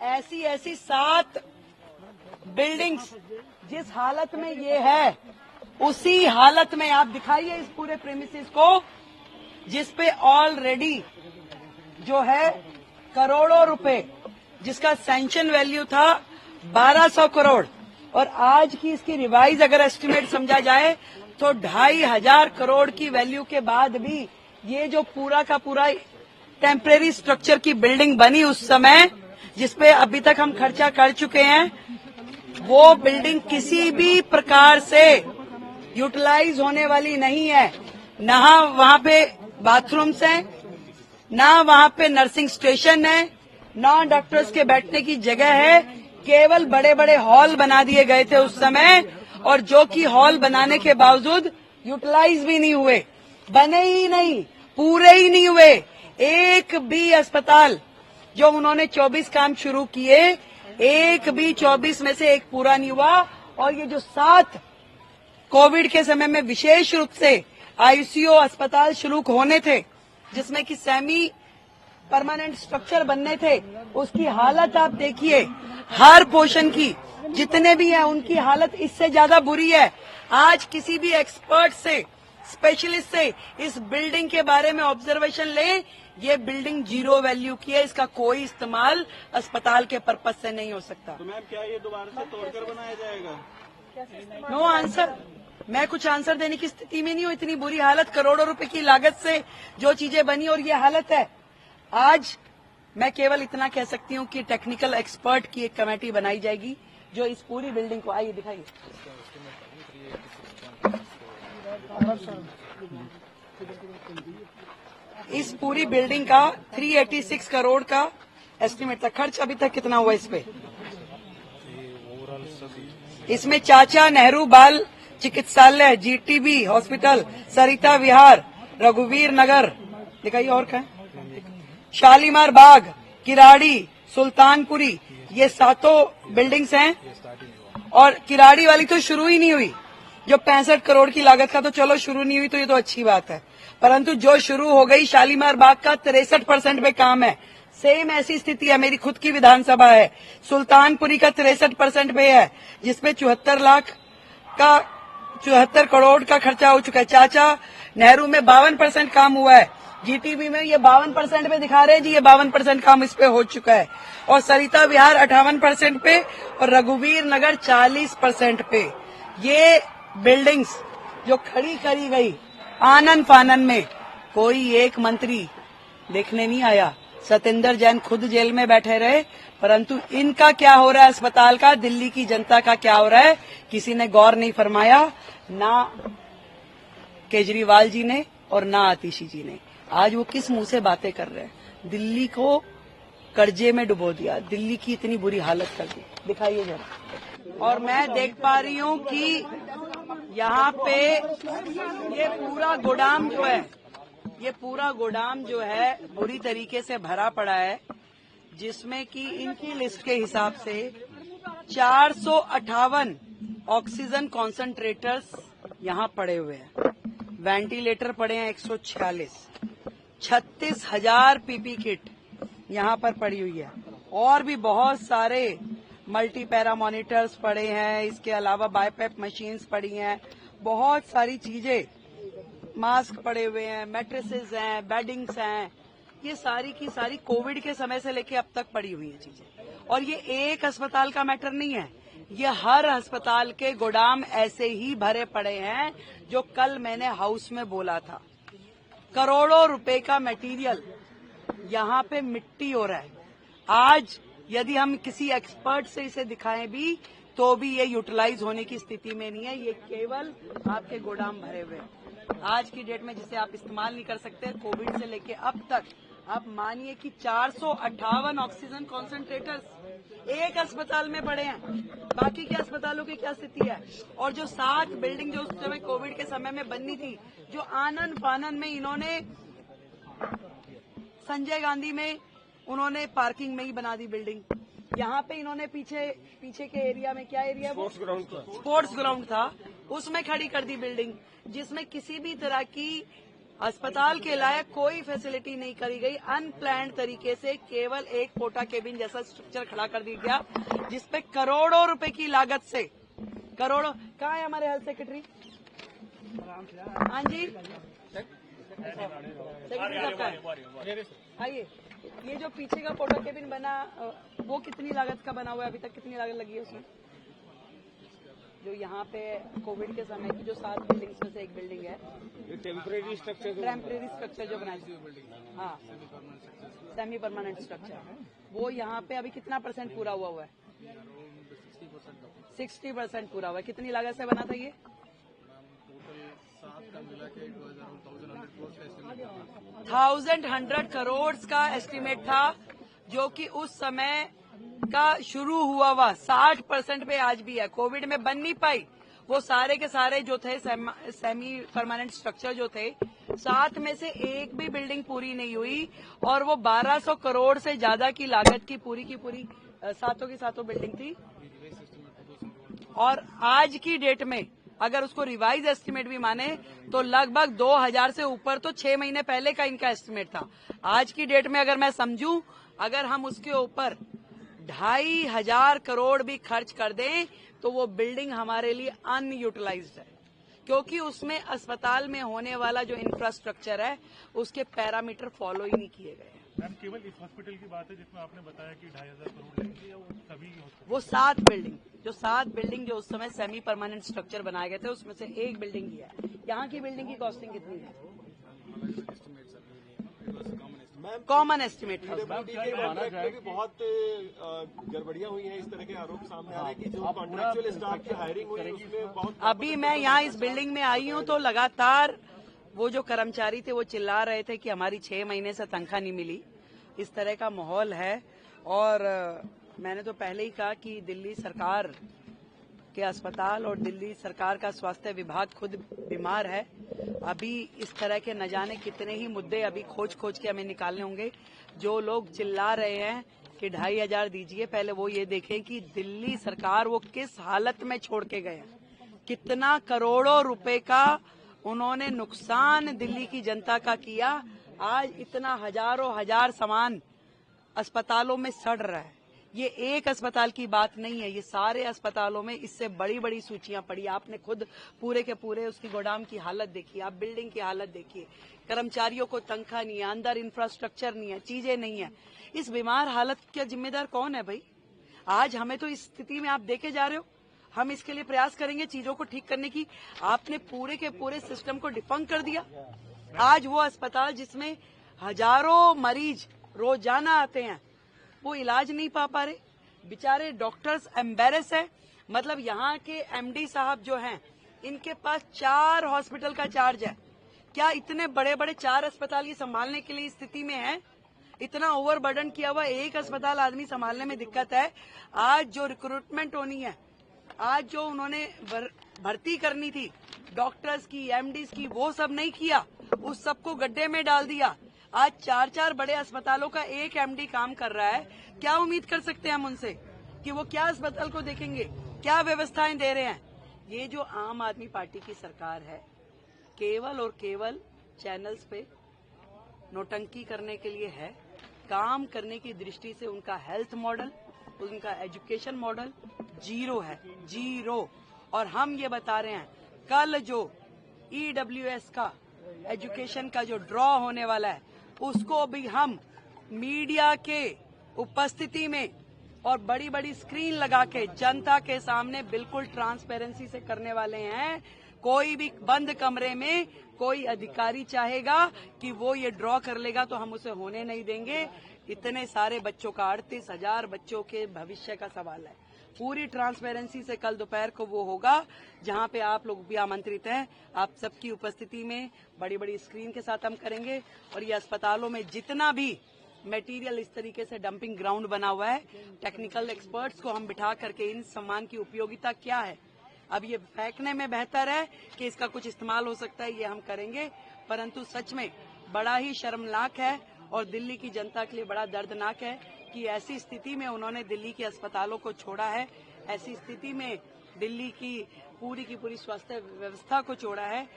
ऐसी ऐसी 7 बिल्डिंग्स जिस हालत में ये है, उसी हालत में आप दिखाइए इस पूरे प्रेमिसेस को, जिसपे ऑलरेडी जो है करोड़ों रुपए, जिसका सैंक्शन वैल्यू था 1200 करोड़, और आज की इसकी रिवाइज अगर एस्टिमेट समझा जाए तो 2500 करोड़ की वैल्यू के बाद भी ये जो पूरा का पूरा टेम्परेरी स्ट्रक्चर की बिल्डिंग बनी उस समय, जिसपे अभी तक हम खर्चा कर चुके हैं, वो बिल्डिंग किसी भी प्रकार से यूटिलाइज होने वाली नहीं है। ना वहाँ पे बाथरूम्स हैं, ना वहाँ पे नर्सिंग स्टेशन है, ना डॉक्टर्स के बैठने की जगह है। केवल बड़े बड़े हॉल बना दिए गए थे उस समय, और जो कि हॉल बनाने के बावजूद यूटिलाइज भी नहीं हुए, बने ही नहीं, पूरे ही नहीं हुए। एक भी अस्पताल जो उन्होंने 24 काम शुरू किए, एक भी 24 में से एक पूरा नहीं हुआ। और ये जो 7 कोविड के समय में विशेष रूप से आईसीयू अस्पताल शुरू होने थे, जिसमें कि सेमी परमानेंट स्ट्रक्चर बनने थे, उसकी हालत आप देखिए। हर पोर्शन की जितने भी हैं उनकी हालत इससे ज्यादा बुरी है। आज किसी भी एक्सपर्ट से, स्पेशलिस्ट से इस बिल्डिंग के बारे में ऑब्जर्वेशन ले, ये बिल्डिंग जीरो वैल्यू की है, इसका कोई इस्तेमाल अस्पताल के पर्पज से नहीं हो सकता। तो मैम क्या ये दोबारा से तोड़कर बनाया जाएगा? No answer. मैं कुछ आंसर देने की स्थिति में नहीं हूँ। इतनी बुरी हालत, करोड़ों रुपए की लागत से जो चीजें बनी और ये हालत है। आज मैं केवल इतना कह सकती हूँ कि टेक्निकल एक्सपर्ट की एक कमेटी बनाई जाएगी जो इस पूरी बिल्डिंग को, आइए दिखाइए, इस पूरी बिल्डिंग का 386 करोड़ का एस्टिमेट था। खर्च अभी तक कितना हुआ इस पे? इसमें चाचा नेहरू बाल चिकित्सालय, जीटीबी हॉस्पिटल, सरिता विहार, रघुवीर नगर, दिखाइए और क्या, शालीमार बाग, किराड़ी, सुल्तानपुरी, ये 7 बिल्डिंग्स हैं। और किराड़ी वाली तो शुरू ही नहीं हुई, जो 65 करोड़ की लागत का, तो चलो शुरू नहीं हुई तो ये तो अच्छी बात है, परंतु जो शुरू हो गई शालीमार बाग का 63% पे काम है। सेम ऐसी स्थिति है, मेरी खुद की विधानसभा है, सुल्तानपुरी का 63% पे है, जिसपे 74 करोड़ का खर्चा हो चुका है। चाचा नेहरू में 52% काम हुआ है, जीटीबी में ये 52% पे दिखा रहे हैं जी, ये 52% काम इस पे हो चुका है। और सरिता विहार 58% पे और रघुवीर नगर 40% पे। ये बिल्डिंग्स जो खड़ी करी गई आनन फानन में, कोई एक मंत्री देखने नहीं आया। सतेंद्र जैन खुद जेल में बैठे रहे, परंतु इनका क्या हो रहा है अस्पताल का, दिल्ली की जनता का क्या हो रहा है, किसी ने गौर नहीं फरमाया, ना केजरीवाल जी ने और ना आतिशी जी ने। आज वो किस मुंह से बातें कर रहे हैं? दिल्ली को कर्जे में डुबो दिया, दिल्ली की इतनी बुरी हालत कर दी, दिखाइए जरा। और मैं देख पा रही हूँ कि यहाँ पे ये पूरा गोदाम जो है, ये पूरा गोदाम जो है बुरी तरीके से भरा पड़ा है, जिसमें कि इनकी लिस्ट के हिसाब से 458 ऑक्सीजन कॉन्सेंट्रेटर्स यहाँ पड़े हुए हैं, वेंटिलेटर पड़े हैं 146, 36,000 पीपी किट यहाँ पर पड़ी हुई है, और भी बहुत सारे मल्टी पैरा मॉनिटर्स पड़े हैं, इसके अलावा बाईपैप मशीन्स पड़ी हैं, बहुत सारी चीजें, मास्क पड़े हुए हैं, मैट्रेसेस हैं, बेडिंग्स हैं, ये सारी की सारी कोविड के समय से लेके अब तक पड़ी हुई है चीजें। और ये एक अस्पताल का मैटर नहीं है, ये हर अस्पताल के गोदाम ऐसे ही भरे पड़े हैं, जो कल मैंने हाउस में बोला था। करोड़ों रुपए का मटेरियल यहाँ पे मिट्टी हो रहा है। आज यदि हम किसी एक्सपर्ट से इसे दिखाएं भी, तो भी ये यूटिलाइज होने की स्थिति में नहीं है, ये केवल आपके गोदाम भरे हुए हैं आज की डेट में, जिसे आप इस्तेमाल नहीं कर सकते। कोविड से लेके अब तक आप मानिए कि 458 ऑक्सीजन कॉन्सेंट्रेटर्स एक अस्पताल में पड़े हैं, बाकी के अस्पतालों की क्या स्थिति है? और जो 7 बिल्डिंग जो उस समय कोविड के समय में बननी थी, जो आनन फानन में इन्होंने संजय गांधी में उन्होंने पार्किंग में ही बना दी बिल्डिंग। यहाँ पे इन्होंने पीछे के एरिया में, क्या एरिया है वो? स्पोर्ट्स ग्राउंड था, उसमें खड़ी कर दी बिल्डिंग, जिसमें किसी भी तरह की अस्पताल के लायक कोई फैसिलिटी नहीं करी गई। अनप्लान्ड तरीके से केवल एक पोटा केबिन जैसा स्ट्रक्चर खड़ा कर दिया गया, जिसपे करोड़ों रुपए की लागत से करोड़ों। कहाँ है हमारे हेल्थ सेक्रेटरी? हाँ जी, सेक्रेटरी साहब का है? आइए। ये जो पीछे का पोटा केबिन बना, वो कितनी लागत का बना हुआ है? अभी तक कितनी लागत लगी है उसमें? जो यहाँ पे कोविड के समय की जो 7 बिल्डिंग्स में से एक बिल्डिंग है, टेम्परेरी स्ट्रक्चर जो बनाया, हाँ, सेमी परमानेंट स्ट्रक्चर, वो यहाँ पे अभी कितना % पूरा हुआ है? 60% पूरा हुआ है। कितनी लागत से बना था ये? 1,100 करोड़ का एस्टिमेट था, जो कि उस समय का शुरू हुआ 60% पे आज भी है। कोविड में बन नहीं पाई। वो सारे के सारे जो थे सेमी परमानेंट स्ट्रक्चर जो थे, 7 में से एक भी बिल्डिंग पूरी नहीं हुई, और वो 1200 करोड़ से ज्यादा की लागत की पूरी 7 बिल्डिंग थी। और आज की डेट में अगर उसको रिवाइज एस्टिमेट भी माने तो लगभग 2000 से ऊपर तो 6 महीने पहले का इनका एस्टिमेट था। आज की डेट में अगर मैं समझूं, अगर हम उसके ऊपर 2500 करोड़ भी खर्च कर दें तो वो बिल्डिंग हमारे लिए अनयूटिलाइज्ड है, क्योंकि उसमें अस्पताल में होने वाला जो इंफ्रास्ट्रक्चर है उसके पैरामीटर फॉलो ही नहीं किए गए हैं। मैम, केवल इस हॉस्पिटल की बात है जिसमें आपने बताया कि 2500 करोड़ लगेंगे, या वो सभी हॉस्पिटल? वो 7 बिल्डिंग जो उस समय सेमी परमानेंट स्ट्रक्चर बनाए गए थे, उसमें से एक बिल्डिंग ही है। यहाँ की बिल्डिंग की कॉस्टिंग कितनी है? कॉमन एस्टिमेट था। बहुत गड़बड़ियां हुई हैं, इस तरह के आरोप सामने आ रहे हैं कि जो कॉन्ट्रैक्चुअल स्टाफ की हायरिंग हुई है उसमें बहुत। अभी मैं यहाँ इस बिल्डिंग में आई हूँ तो लगातार वो जो कर्मचारी थे वो चिल्ला रहे थे कि हमारी 6 महीने से तनख्वाह नहीं मिली। इस तरह का माहौल है। और मैंने तो पहले ही कहा कि दिल्ली सरकार के अस्पताल और दिल्ली सरकार का स्वास्थ्य विभाग खुद बीमार है। अभी इस तरह के न जाने कितने ही मुद्दे अभी खोज के हमें निकालने होंगे। जो लोग चिल्ला रहे हैं कि 2500 दीजिए, पहले वो ये देखें कि दिल्ली सरकार वो किस हालत में छोड़ के गए हैं। कितना करोड़ों रुपए का उन्होंने नुकसान दिल्ली की जनता का किया। आज इतना हजार सामान अस्पतालों में सड़ रहा है। ये एक अस्पताल की बात नहीं है, ये सारे अस्पतालों में इससे बड़ी बड़ी सूचियां पड़ी। आपने खुद पूरे के पूरे उसकी गोदाम की हालत देखी, आप बिल्डिंग की हालत देखिए। कर्मचारियों को तनख्वाह नहीं है, अंदर इंफ्रास्ट्रक्चर नहीं है, चीजें नहीं है। इस बीमार हालत का जिम्मेदार कौन है भाई? आज हमें तो इस स्थिति में आप देखे जा रहे हो। हम इसके लिए प्रयास करेंगे चीजों को ठीक करने की। आपने पूरे के पूरे सिस्टम को डिफंक कर दिया। आज वो अस्पताल जिसमें हजारों मरीज रोजाना आते हैं, वो इलाज नहीं पा रहे। बेचारे डॉक्टर्स एम्बेरस है। मतलब यहाँ के एमडी साहब जो हैं, इनके पास 4 हॉस्पिटल का चार्ज है। क्या इतने बड़े बड़े 4 अस्पताल ये संभालने के लिए स्थिति में है? इतना ओवरबर्डन किया हुआ एक अस्पताल आदमी संभालने में दिक्कत है। आज जो रिक्रूटमेंट होनी है, आज जो उन्होंने भर्ती करनी थी डॉक्टर्स की, एमडीज की, वो सब नहीं किया। उस सबको गड्ढे में डाल दिया। आज 4 बड़े अस्पतालों का एक एमडी काम कर रहा है। क्या उम्मीद कर सकते हैं हम उनसे कि वो क्या अस्पताल को देखेंगे, क्या व्यवस्थाएं दे रहे हैं? ये जो आम आदमी पार्टी की सरकार है, केवल और केवल चैनल्स पे नोटंकी करने के लिए है। काम करने की दृष्टि से उनका हेल्थ मॉडल, उनका एजुकेशन मॉडल जीरो है, जीरो। और हम ये बता रहे हैं, कल जो EWS का एजुकेशन का जो ड्रॉ होने वाला है, उसको भी हम मीडिया के उपस्थिति में और बड़ी बड़ी स्क्रीन लगा के जनता के सामने बिल्कुल ट्रांसपेरेंसी से करने वाले हैं। कोई भी बंद कमरे में कोई अधिकारी चाहेगा कि वो ये ड्रॉ कर लेगा तो हम उसे होने नहीं देंगे। इतने सारे बच्चों का 38,000 बच्चों के भविष्य का सवाल है। पूरी ट्रांसपेरेंसी से कल दोपहर को वो होगा, जहां पे आप लोग भी आमंत्रित हैं। आप सबकी उपस्थिति में बड़ी बड़ी स्क्रीन के साथ हम करेंगे। और ये अस्पतालों में जितना भी मटेरियल इस तरीके से डंपिंग ग्राउंड बना हुआ है, टेक्निकल एक्सपर्ट्स को हम बिठा करके इन सामान की उपयोगिता क्या है, अब ये फेंकने में बेहतर है कि इसका कुछ इस्तेमाल हो सकता है, ये हम करेंगे। परंतु सच में बड़ा ही शर्मनाक है और दिल्ली की जनता के लिए बड़ा दर्दनाक है कि ऐसी स्थिति में उन्होंने दिल्ली के अस्पतालों को छोड़ा है। ऐसी स्थिति में दिल्ली की पूरी स्वास्थ्य व्यवस्था को छोड़ा है।